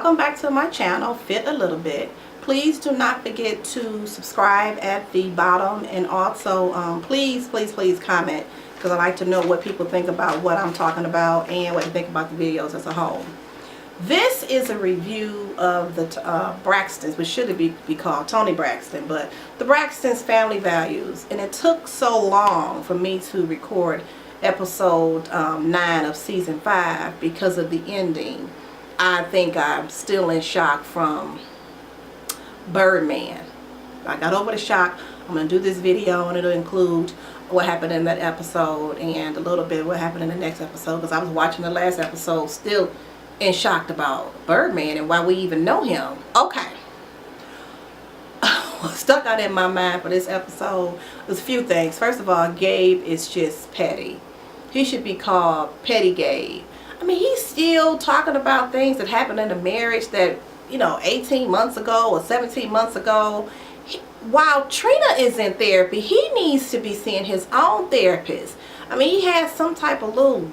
Welcome back to my channel, Fit a Little Bit. Please do not forget to subscribe at the bottom, and also please comment, because I like to know what people think about what I'm talking about and what they think about the videos as a whole. This is a review of the Braxtons, which should be called Toni Braxton, but the Braxton's Family Values. And it took so long for me to record episode 9 of season 5 because of the ending. I think I'm still in shock from Birdman. I got over the shock. I'm going to do this video and it'll include what happened in that episode and a little bit what happened in the next episode, because I was watching the last episode still in shock about Birdman and why we even know him. Okay. What stuck out in my mind for this episode was a few things. First of all, Gabe is just petty. He should be called Petty Gabe. I mean, he's still talking about things that happened in the marriage that, 18 months ago or 17 months ago. While Trina is in therapy, he needs to be seeing his own therapist. I mean, he has some type of little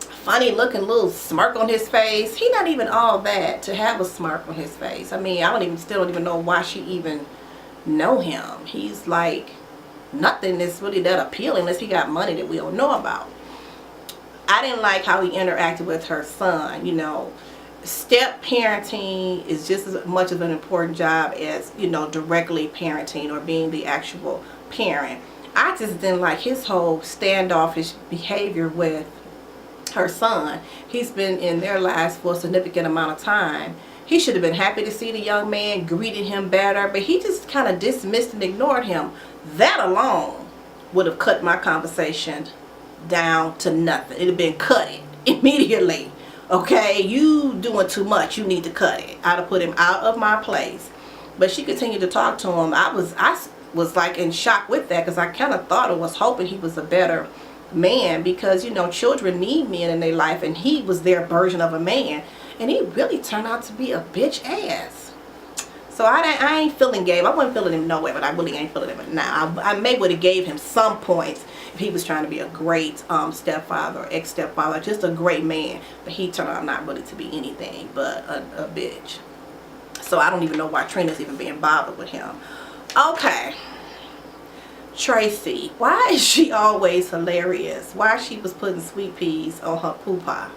funny looking little smirk on his face. He's not even all that to have a smirk on his face. I mean, still don't even know why she even know him. He's like nothing that's really that appealing unless he got money that we don't know about. I didn't like how he interacted with her son. Step parenting is just as much of an important job as, directly parenting or being the actual parent. I just didn't like his whole standoffish behavior with her son. He's been in their lives for a significant amount of time. He should have been happy to see the young man, greeted him better, but he just kind of dismissed and ignored him. That alone would have cut my conversation down to nothing. It'd have been cut it immediately. Okay, you doing too much, you need to cut it. I'd have put him out of my place. But she continued to talk to him. I was like in shock with that, because I kind of thought or was hoping he was a better man, because children need men in their life, and he was their version of a man, and he really turned out to be a bitch ass. So I ain't feeling Gabe. I wasn't feeling him nowhere, but I really ain't feeling him now. I may would have gave him some points if he was trying to be a great stepfather, ex-stepfather, just a great man. But he turned out not really to be anything but a bitch. So I don't even know why Trina's even being bothered with him. Okay. Tracy. Why is she always hilarious? Why she was putting sweet peas on her poo-pah?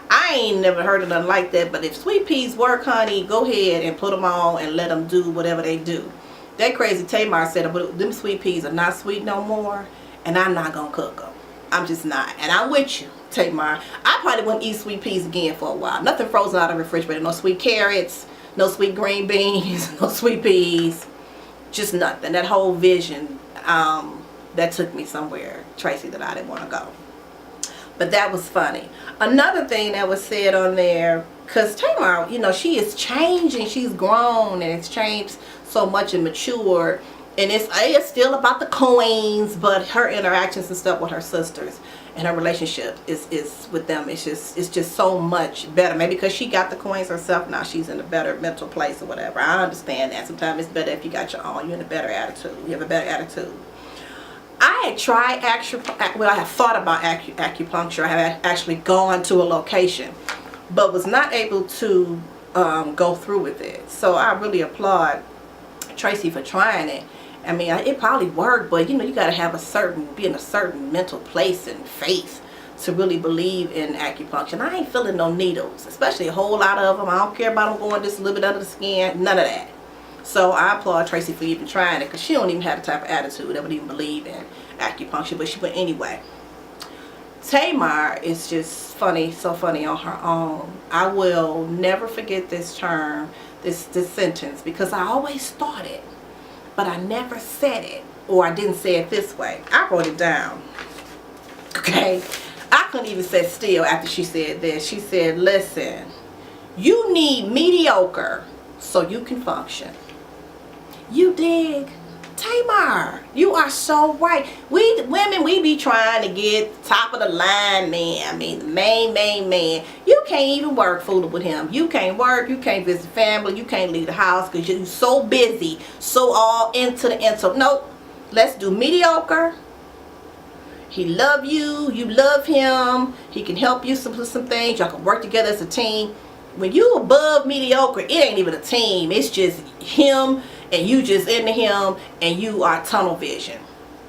I ain't never heard of nothing like that, but if sweet peas work, honey, go ahead and put them on and let them do whatever they do. That crazy Tamar said, but them sweet peas are not sweet no more, and I'm not going to cook them. I'm just not. And I'm with you, Tamar. I probably wouldn't eat sweet peas again for a while. Nothing frozen out of the refrigerator. No sweet carrots, no sweet green beans, no sweet peas. Just nothing. That whole vision, that took me somewhere, Tracy, that I didn't want to go. But that was funny. Another thing that was said on there, because Tamar, she is changing. She's grown and it's changed so much and matured. And it's still about the coins, but her interactions and stuff with her sisters and her relationship is with them. It's just so much better. Maybe because she got the coins herself, now she's in a better mental place or whatever. I understand that. Sometimes it's better if you got your own. You're in a better attitude. You have a better attitude. I had tried I have thought about acupuncture. I have actually gone to a location, but was not able to go through with it. So I really applaud Tracy for trying it. I mean, it probably worked, but you got to be in a certain mental place and faith to really believe in acupuncture. And I ain't feeling no needles, especially a whole lot of them. I don't care about them going just a little bit under the skin, none of that. So I applaud Tracy for even trying it, because she don't even have the type of attitude that would even believe in acupuncture, but she went anyway. Tamar is just funny, so funny on her own. I will never forget this term, this sentence, because I always thought it, but I never said it, or I didn't say it this way. I wrote it down. Okay? I couldn't even sit still after she said this. She said, listen, you need mediocre so you can function. You dig? Tamar, you are so right. We women, we be trying to get top of the line man. I mean, the main man. You can't even work fooling with him. You can't work, you can't visit family, you can't leave the house because you're so busy, so all into the intro. Nope. Let's do mediocre. He love you, you love him. He can help you with some things. Y'all can work together as a team. When you above mediocre, it ain't even a team. It's just him and you just into him and you are tunnel vision.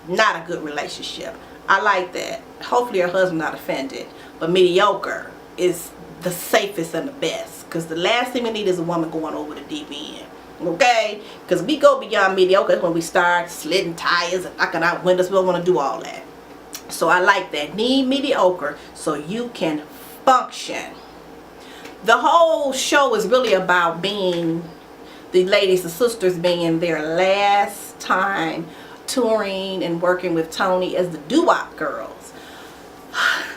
Not a good relationship. I like that. Hopefully your husband not offended. But mediocre is the safest and the best. Because the last thing we need is a woman going over the deep end. Okay? Because we go beyond mediocre when we start slitting tires and knocking out windows. We don't want to do all that. So I like that. Need mediocre so you can function. The whole show is really about being, the ladies, the sisters being their last time touring and working with Toni as the doo-wop girls.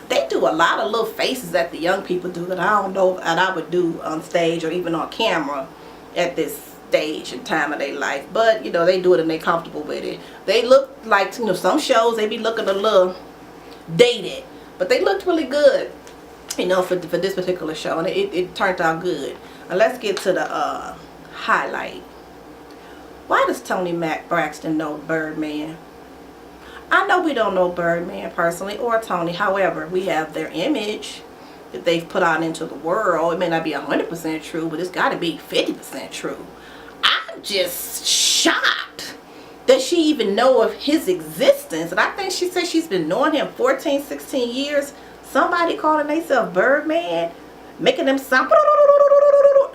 They do a lot of little faces that the young people do that I don't know that I would do on stage or even on camera at this stage and time of their life. But you know, they do it and they're comfortable with it. They look like, you know, some shows they be looking a little dated, but they looked really good, you know, for this particular show, and it turned out good. Now let's get to the highlight. Why does Toni Braxton know Birdman? I know we don't know Birdman personally or Toni. However, we have their image that they've put out into the world. It may not be 100% true, but it's got to be 50% true. I'm just shocked that she even know of his existence. And I think she said she's been knowing him 14, 16 years. Somebody calling themselves Birdman, making them sound...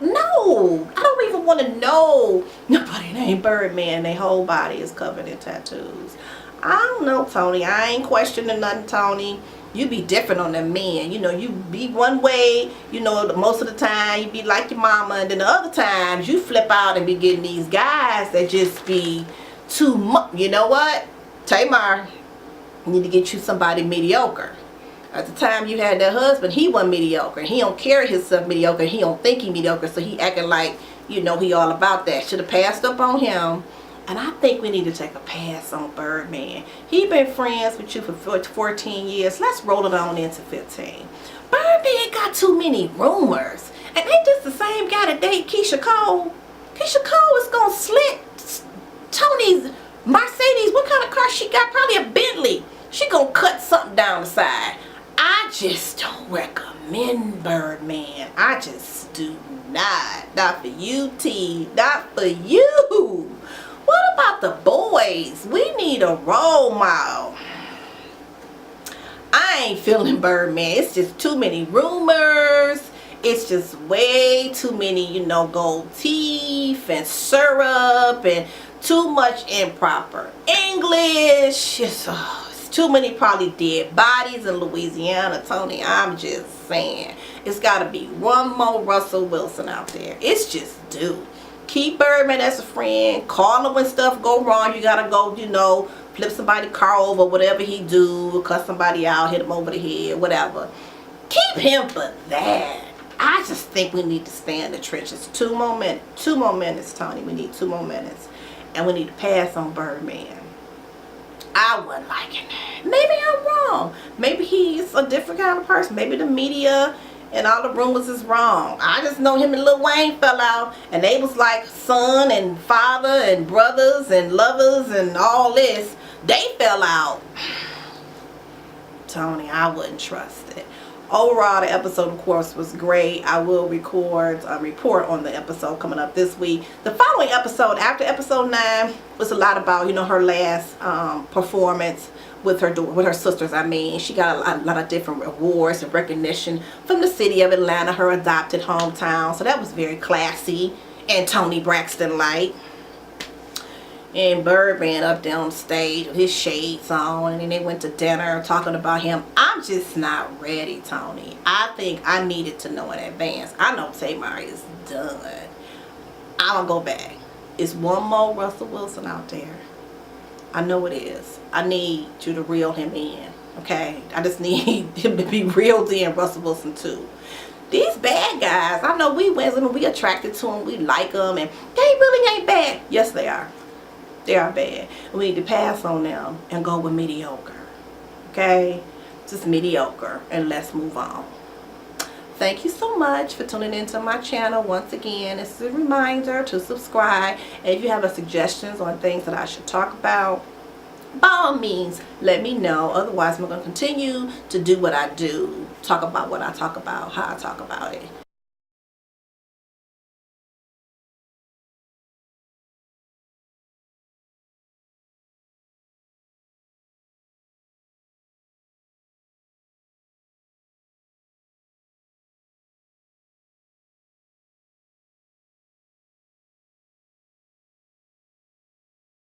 No, I don't even want to know nobody named Birdman. Their whole body is covered in tattoos. I don't know, Toni. I ain't questioning nothing, Toni. You be different on them men. You know, you be one way, you know, most of the time you be like your mama, and then the other times you flip out and be getting these guys that just be too much. You know what? Tamar, you need to get you somebody mediocre. At the time you had that husband, he wasn't mediocre. He don't carry himself mediocre. He don't think he mediocre, so he acting like, you know, he all about that. Should have passed up on him. And I think we need to take a pass on Birdman. He been friends with you for 14 years. Let's roll it on into 15. Birdman got too many rumors. And ain't this the same guy that date Keisha Cole? Keisha Cole is going to slit Toni's Mercedes. What kind of car she got? Probably a Bentley. She going to cut something down the side. I just don't recommend Birdman. I just do not. Not for you, T. Not for you. What about the boys? We need a role model. I ain't feeling Birdman. It's just too many rumors. It's just way too many, you know, gold teeth and syrup and too much improper English. It's too many probably dead bodies in Louisiana, Toni. I'm just saying. It's got to be one more Russell Wilson out there. It's just due. Keep Birdman as a friend. Call him when stuff go wrong. You gotta go, you know, flip somebody's car over, whatever he do, cut somebody out, hit him over the head, whatever. Keep him for that. I just think we need to stay in the trenches. 2 more minutes. 2 more minutes, Toni. We need 2 more minutes. And we need to pass on Birdman. I wasn't liking that. Maybe I'm wrong. Maybe he's a different kind of person. Maybe the media and all the rumors is wrong. I just know him and Lil Wayne fell out, and they was like son and father and brothers and lovers and all this. They fell out. Toni, I wouldn't trust it. Overall, the episode, of course, was great. I will record a report on the episode coming up this week. The following episode, after episode 9, was a lot about, you know, her last performance with her sisters. I mean, she got a lot of different awards and recognition from the city of Atlanta, her adopted hometown. So that was very classy and Toni Braxton like. And Birdman up there on stage with his shades on, and then they went to dinner talking about him. I'm just not ready, Toni. I think I needed to know in advance. I know Tamar is done. I'm gonna go back. It's one more Russell Wilson out there. I know it is. I need you to reel him in, okay? I just need him to be reeled in, Russell Wilson too. These bad guys, I know we women, we attracted to them, we like them, and they really ain't bad. Yes, they are. They are bad. We need to pass on them and go with mediocre, okay? Just mediocre, and let's move on. Thank you so much for tuning into my channel. Once again, it's a reminder to subscribe. And if you have suggestions on things that I should talk about, by all means, let me know. Otherwise, I'm going to continue to do what I do. Talk about what I talk about, how I talk about it.